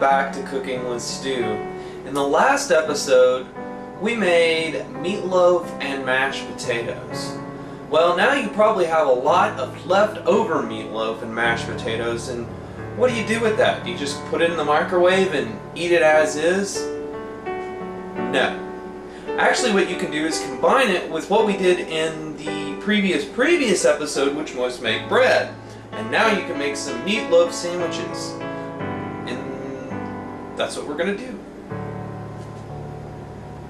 back to Cooking with Stu. In the last episode, we made meatloaf and mashed potatoes. Well, now you probably have a lot of leftover meatloaf and mashed potatoes, and what do you do with that? Do you just put it in the microwave and eat it as is? No. Actually, what you can do is combine it with what we did in the previous episode, which was make bread. And now you can make some meatloaf sandwiches. And that's what we're going to do.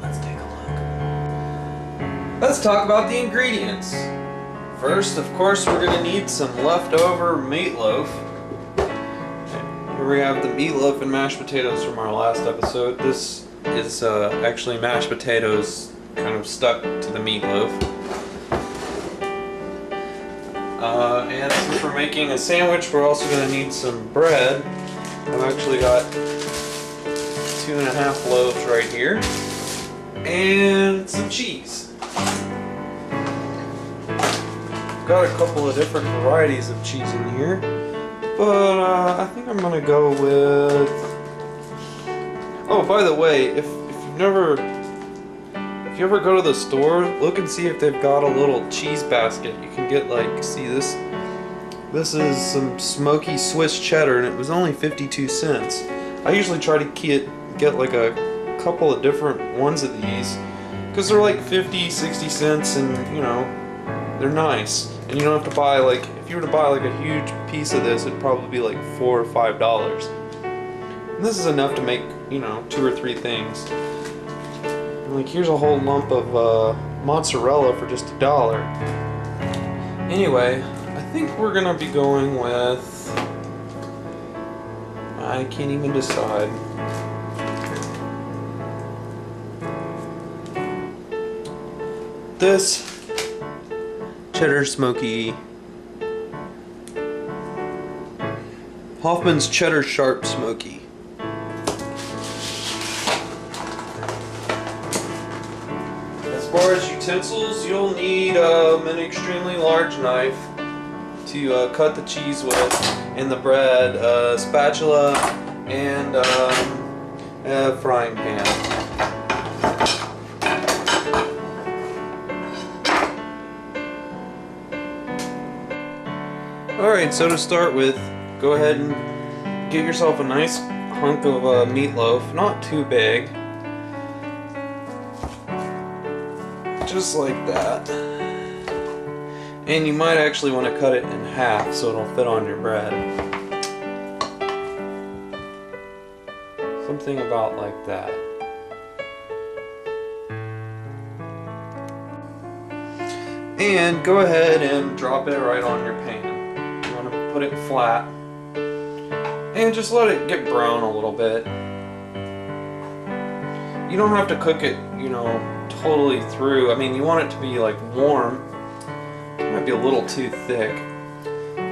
Let's take a look. Let's talk about the ingredients. First, of course, we're going to need some leftover meatloaf. Here we have the meatloaf and mashed potatoes from our last episode. This is actually mashed potatoes kind of stuck to the meatloaf. And since we're making a sandwich, we're also going to need some bread. I've actually got 2.5 loaves right here. And some cheese. Got a couple of different varieties of cheese in here. But I think I'm going to go with... Oh, by the way, if you ever go to the store, look and see if they've got a little cheese basket. You can get, like, see this? This is some smoky Swiss cheddar, and it was only 52 cents. I usually try to get like a couple of different ones of these, because they're like 50, 60 cents, and, you know, they're nice. And you don't have to buy, like, if you were to buy like a huge piece of this, it'd probably be like $4 or $5. And this is enough to make, you know, 2 or 3 things. Like, here's a whole lump of mozzarella for just $1. Anyway, I think we're gonna be going with... I can't even decide. This cheddar smoky Hoffman's cheddar sharp smoky. As far as utensils, you'll need an extremely large knife to cut the cheese with, and the bread, a spatula, and a frying pan. Alright, so to start with, go ahead and get yourself a nice hunk of meatloaf, not too big. Just like that. And you might actually want to cut it in half so it'll fit on your bread. Something about like that. And go ahead and drop it right on your pan. You want to put it flat. And just let it get brown a little bit. You don't have to cook it, you know, totally through. I mean, you want it to be like warm. It might be a little too thick.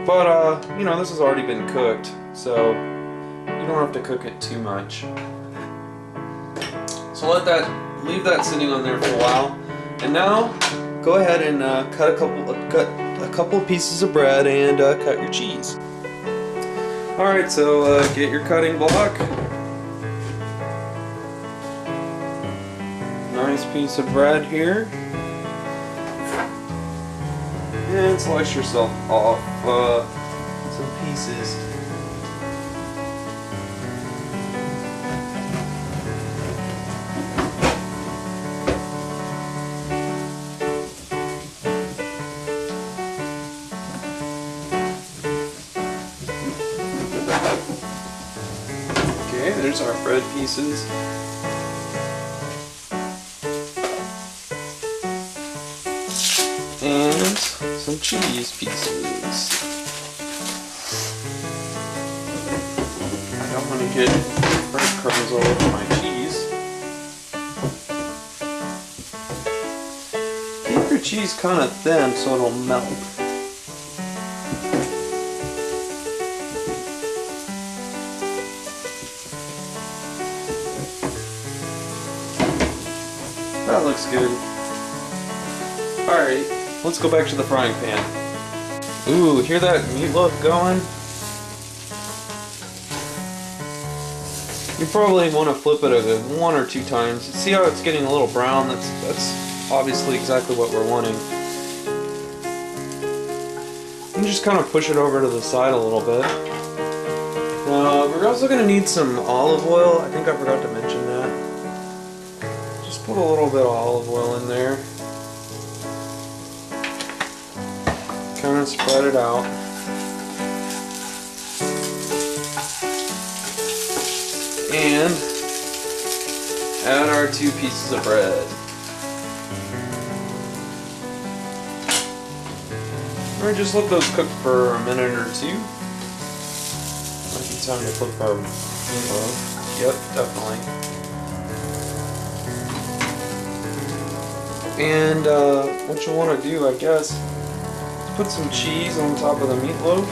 But, you know, this has already been cooked, so you don't have to cook it too much. So leave that sitting on there for a while. And now, go ahead and cut a couple of pieces of bread and cut your cheese. Alright, so get your cutting block. Nice piece of bread here. And slice yourself off some pieces. Okay, there's our bread pieces. And some cheese pieces. I don't want to get breadcrumbs all over my cheese. Keep your cheese kind of thin so it'll melt. That looks good. Alright, let's go back to the frying pan. Ooh, hear that meatloaf going? You probably want to flip it a 1 or 2 times. See how it's getting a little brown? That's obviously exactly what we're wanting. And just kind of push it over to the side a little bit. We're also going to need some olive oil. I think I forgot to mention that. Just put a little bit of olive oil in there. Kind of spread it out. And add our 2 pieces of bread. Or just let those cook for a minute or 2. Might be time to flip our meatloaf. Yep, definitely. And what you want to do, I guess, is put some cheese on top of the meatloaf.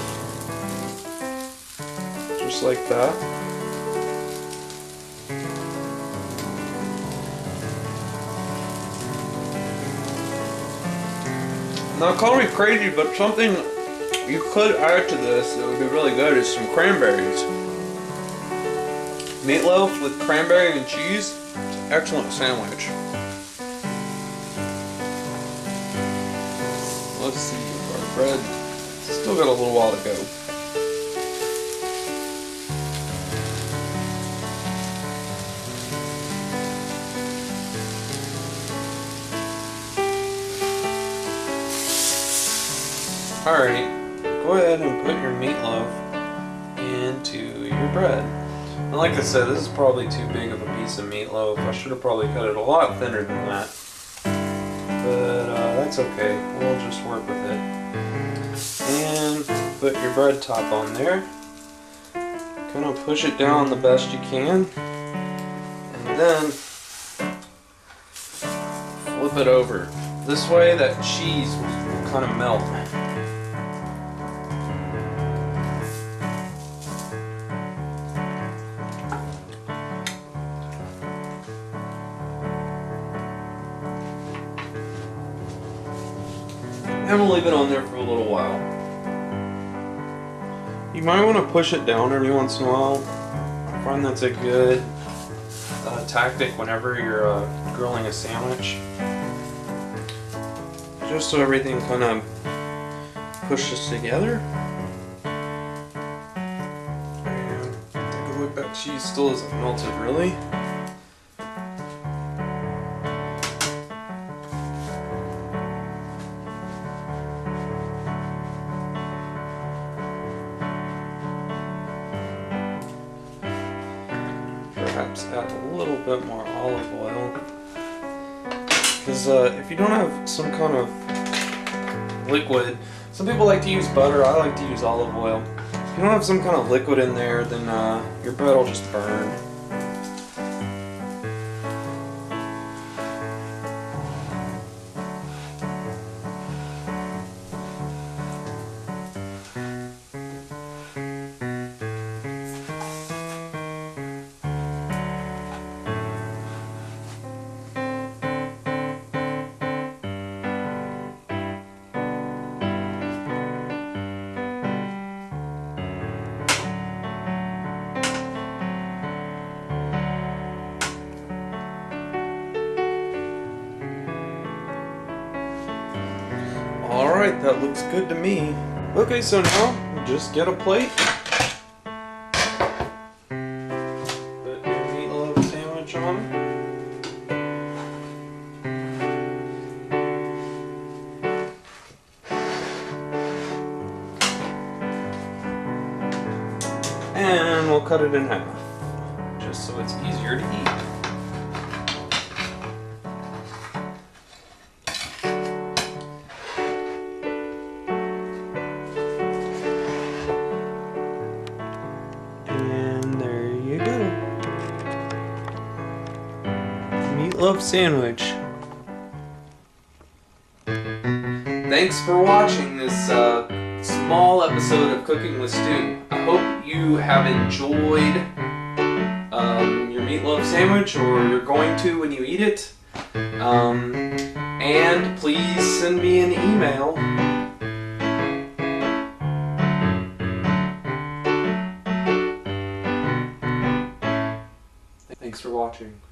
Just like that. Now, call me crazy, but something you could add to this that would be really good is some cranberries. Meatloaf with cranberry and cheese, excellent sandwich. Let's see, our bread still got a little while to go. Alright, go ahead and put your meatloaf into your bread. And like I said, this is probably too big of a piece of meatloaf. I should have probably cut it a lot thinner than that. But that's okay, we'll just work with it. And put your bread top on there. Kind of push it down the best you can. And then flip it over. This way that cheese will kind of melt. And we'll leave it on there for a little while. You might want to push it down every once in a while. I find that's a good tactic whenever you're grilling a sandwich. Just so everything kind of pushes together. And take a look, that cheese still isn't melted really. Perhaps add a little bit more olive oil, because if you don't have some kind of liquid, some people like to use butter, I like to use olive oil. If you don't have some kind of liquid in there, then your bread will just burn. Alright, that looks good to me. Okay, so now just get a plate. Put your meatloaf sandwich on. And we'll cut it in half, just so it's easier to eat. Meatloaf sandwich. Thanks for watching this small episode of Cooking with Stu. I hope you have enjoyed your meatloaf sandwich, or you're going to when you eat it. And please send me an email. Thanks for watching.